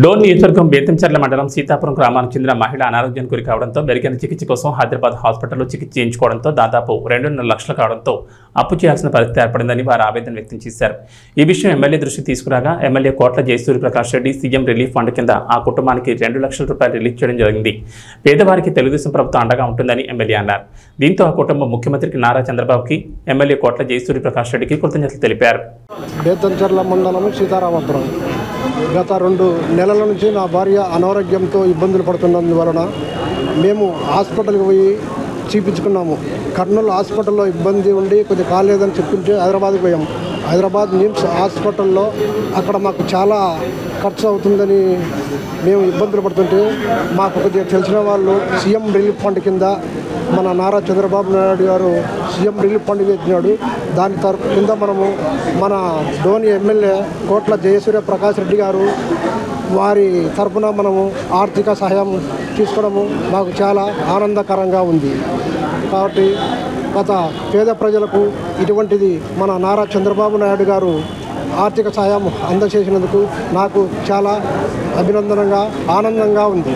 డోన్ నియోజకవర్గం బేతంచెర్ల మండలం సీతాపురం గ్రామానికి చెందిన మహిళ అనారోగ్యానికి గురి కావడంతో మెరుగైన చికిత్స కోసం హైదరాబాద్ హాస్పిటల్లో చికిత్స చేయించుకోవడంతో దాదాపు 2.5 లక్షలు కావడంతో అప్పు చేయాల్సిన పరిస్థితి ఏర్పడిందని వారు ఆవేదన వ్యక్తం చేశారు. ఈ విషయం ఎమ్మెల్యే దృష్టికి తీసుకురాగా ఎమ్మెల్యే కోట్ల Jayasuryaprakash Reddy CM relief fund కింద ఆ కుటుంబానికి 2 లక్షల రూపాయలు రిలీజ్ చేయడం జరిగింది. పేదవారికి తెలుగుదేశం ప్రభుత్వం అండగా ఉంటుందని ఎమ్మెల్యే అన్నారు. దీంతో ఆ కుటుంబం ముఖ్యమంత్రికి నారా చంద్రబాబుకి ఎమ్మెల్యే కోట్ల జయసూర్యప్రకాష్ రెడ్డికి కృతజ్ఞతలు తెలిపారు. బేతంచెర్ల మండలం సీతారామపురం గత 2 నెలల నుంచి నా భార్య అనారోగ్యంతో ఇబ్బందులు పడుతున్నందువలన మేము హాస్పిటల్కి పోయి చూపించుకున్నాము. కర్నూలు హాస్పిటల్లో ఇబ్బంది ఉండి కొద్దిగా కాలేదని చెప్పింటే హైదరాబాద్కి పోయాం. హైదరాబాద్ నిమ్స్ హాస్పిటల్లో అక్కడ మాకు చాలా ఖర్చు అవుతుందని మేము ఇబ్బందులు పడుతుంటే మాకు కొద్దిగా తెలిసిన వాళ్ళు సీఎం రిలీఫ్ ఫండ్ కింద మన నారా చంద్రబాబు నాయుడు గారు సీఎం రిలీఫ్ ఫండ్ ఇచ్చినాడు. దాని కింద మనము మన డోని ఎమ్మెల్యే కోట్ల జయసూర్యప్రకాష్ రెడ్డి గారు వారి తరఫున మనము ఆర్థిక సహాయం తీసుకోవడము మాకు చాలా ఆనందకరంగా ఉంది. కాబట్టి గత పేద ప్రజలకు ఇటువంటిది మన నారా చంద్రబాబు నాయుడు గారు ఆర్థిక సహాయం అందజేసినందుకు నాకు చాలా అభినందనంగా ఆనందంగా ఉంది.